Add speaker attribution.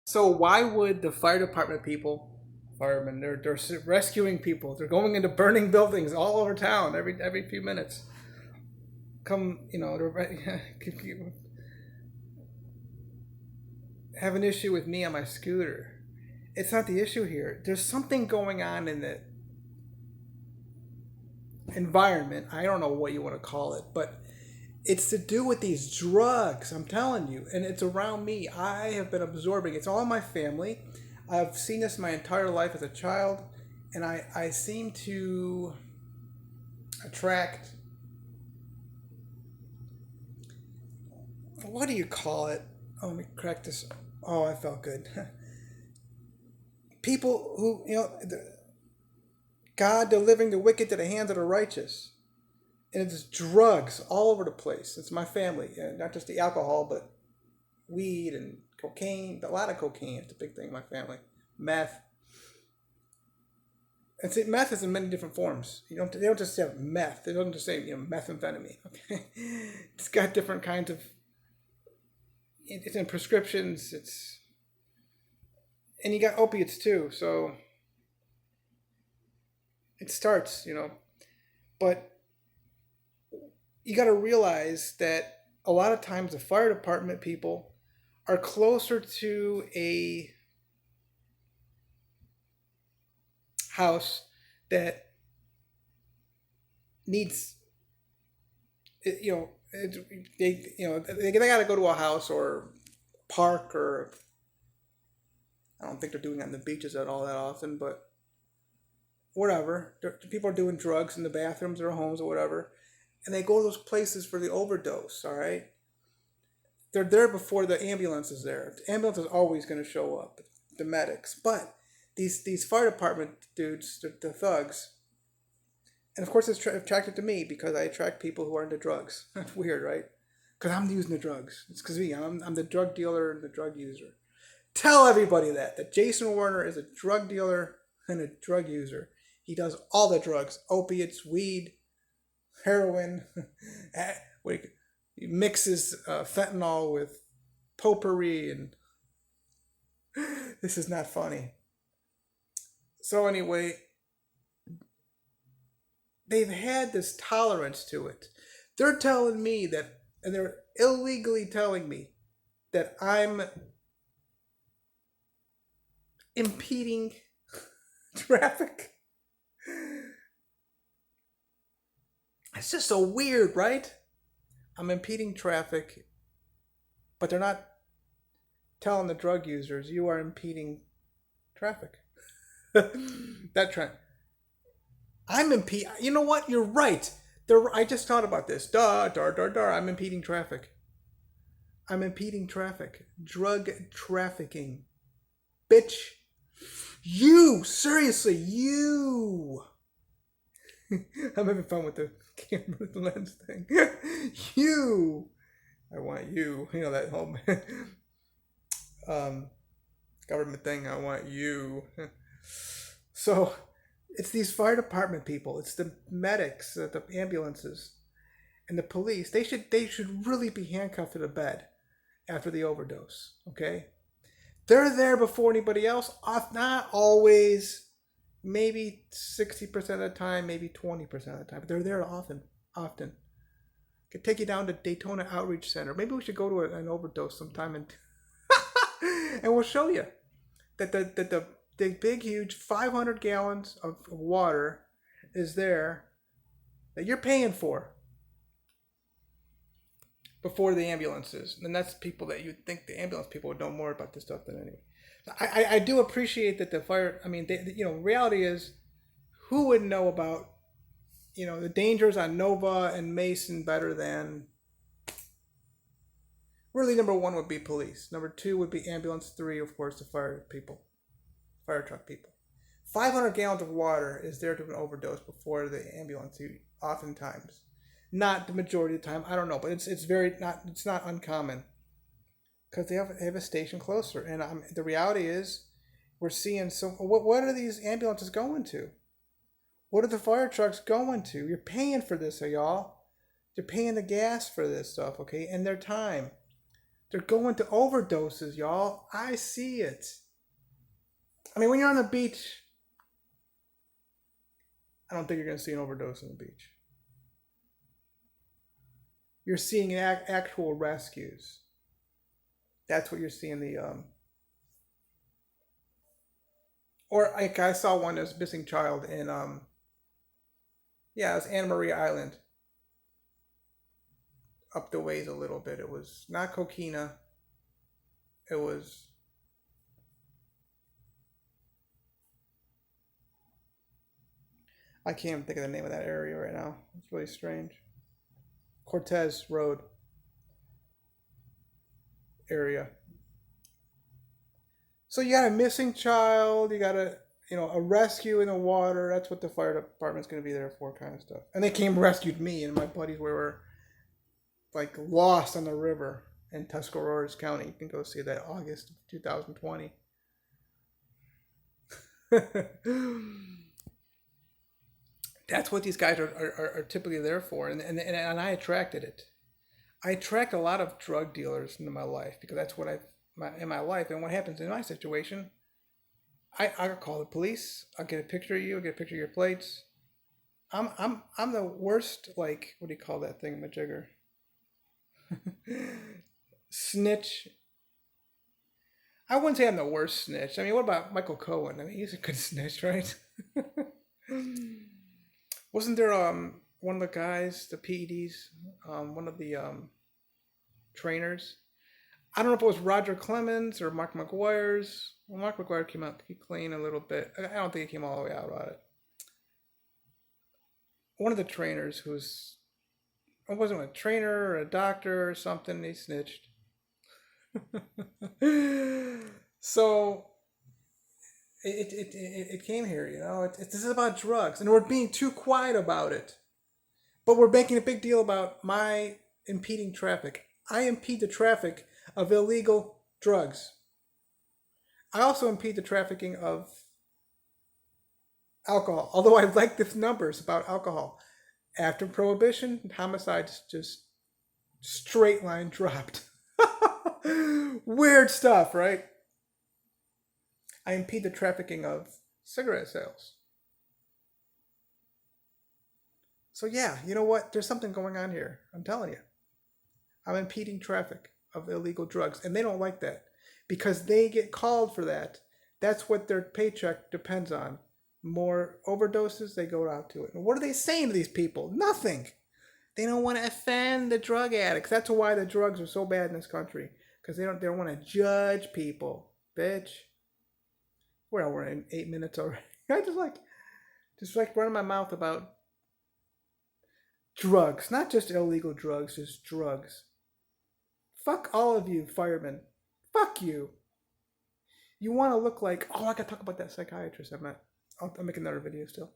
Speaker 1: So why would the fire department people, firemen, they're rescuing people. They're going into burning buildings all over town every few minutes. Come, have an issue with me on my scooter. It's not the issue here. There's something going on in the environment. I don't know what you want to call it, but it's to do with these drugs. I'm telling you, and it's around me. I have been absorbing. It's all in my family. I've seen this my entire life as a child, and I seem to attract. What do you call it? Oh, let me crack this. Oh, I felt good. People who, God delivering the wicked to the hands of the righteous. And it's drugs all over the place. It's my family. Not just the alcohol, but weed and cocaine. A lot of cocaine is a big thing in my family. Meth. And see, meth is in many different forms. They don't just have meth. They don't just say, methamphetamine. Okay, it's got different kinds of. It's in prescriptions. And you got opiates too. So it starts, but you got to realize that a lot of times the fire department people are closer to a house that needs, they got to go to a house or park, or I don't think they're doing that on the beaches at all that often, but whatever. People are doing drugs in the bathrooms of their homes or whatever, and they go to those places for the overdose. All right, they're there before the ambulance is there. The ambulance is always going to show up, the medics, but these fire department dudes, the thugs, and of course it's attracted to me because I attract people who are into drugs. That's weird, right? Because I'm using the drugs. It's because I'm the drug dealer and the drug user. Tell everybody that Jason Warner is a drug dealer and a drug user. He does all the drugs: opiates, weed, heroin. He mixes fentanyl with potpourri, and this is not funny. So anyway, they've had this tolerance to it. They're telling me that, and they're illegally telling me that I'm impeding traffic. It's just so weird, right? I'm impeding traffic, but they're not telling the drug users you are impeding traffic. That trend. I'm impeding. You know what? You're right. I just thought about this. Duh, dar, dar, dar. I'm impeding traffic. I'm impeding traffic. Drug trafficking. Bitch. You! Seriously, you! I'm having fun with the camera lens thing. You! I want you. That whole government thing. I want you. So, it's these fire department people. It's the medics, the ambulances, and the police. They should really be handcuffed to the bed after the overdose. Okay, they're there before anybody else. Not always. Maybe 60% of the time, maybe 20% of the time. But they're there often. Could take you down to Daytona Outreach Center. Maybe we should go to an overdose sometime, and and we'll show you that the big huge 500 gallons of water is there that you're paying for before the ambulances. And that's people that you'd think the ambulance people would know more about this stuff than anyone. I do appreciate that the fire. I mean, reality is, who would know about, the dangers on Nova and Mason better than. Really, number one would be police. Number two would be ambulance. Three, of course, the fire people, fire truck people. 500 gallons of water is there to an overdose before the ambulance. Oftentimes, not the majority of the time. I don't know, but it's not uncommon. Because they have a station closer, and the reality is, we're seeing What are these ambulances going to? What are the fire trucks going to? You're paying for this, y'all. You're paying the gas for this stuff, okay, and their time. They're going to overdoses, y'all. I see it. I mean, when you're on the beach, I don't think you're going to see an overdose on the beach. You're seeing actual rescues. That's what you're seeing. Or like I saw one that was missing child in yeah, it was Anna Maria Island, up the ways a little bit. It was not Coquina. It was I can't even think of the name of that area right now. It's really strange. Cortez Road area. So you got a missing child. You got a rescue in the water. That's what the fire department's going to be there for, kind of stuff. And they came rescued me and my buddies. Were like lost on the river in Tuscarawas County. You can go see that August of 2020. That's what these guys are typically there for, and I attracted it. I attract a lot of drug dealers into my life because that's what in my life. And what happens in my situation, I call the police. I'll get a picture of you. I'll get a picture of your plates. I'm the worst. Like, what do you call that thing, majigger? Snitch. I wouldn't say I'm the worst snitch. I mean, what about Michael Cohen? I mean, he's a good snitch, right? Wasn't there one of the guys, the PEDs, one of the trainers? I don't know if it was Roger Clemens or Mark McGuire's. Well, Mark McGuire came out clean a little bit. I don't think he came all the way out about it. One of the trainers who's it wasn't a trainer or a doctor or something. He snitched. So it came here, you know. This is about drugs, and we're being too quiet about it. But we're making a big deal about my impeding traffic. I impede the traffic of illegal drugs. I also impede the trafficking of alcohol. Although I like the numbers about alcohol. After Prohibition, homicides just straight line dropped. Weird stuff, right? I impede the trafficking of cigarette sales. So yeah, you know what? There's something going on here. I'm telling you. I'm impeding traffic of illegal drugs. And they don't like that. Because they get called for that. That's what their paycheck depends on. More overdoses, they go out to it. And what are they saying to these people? Nothing. They don't want to offend the drug addicts. That's why the drugs are so bad in this country. Because they don't want to judge people. Bitch. Well, we're in 8 minutes already. I just like running my mouth about drugs. Not just illegal drugs, just drugs. Fuck all of you, firemen. Fuck you. You want to look like, oh, I got to talk about that psychiatrist I met. I'll make another video still.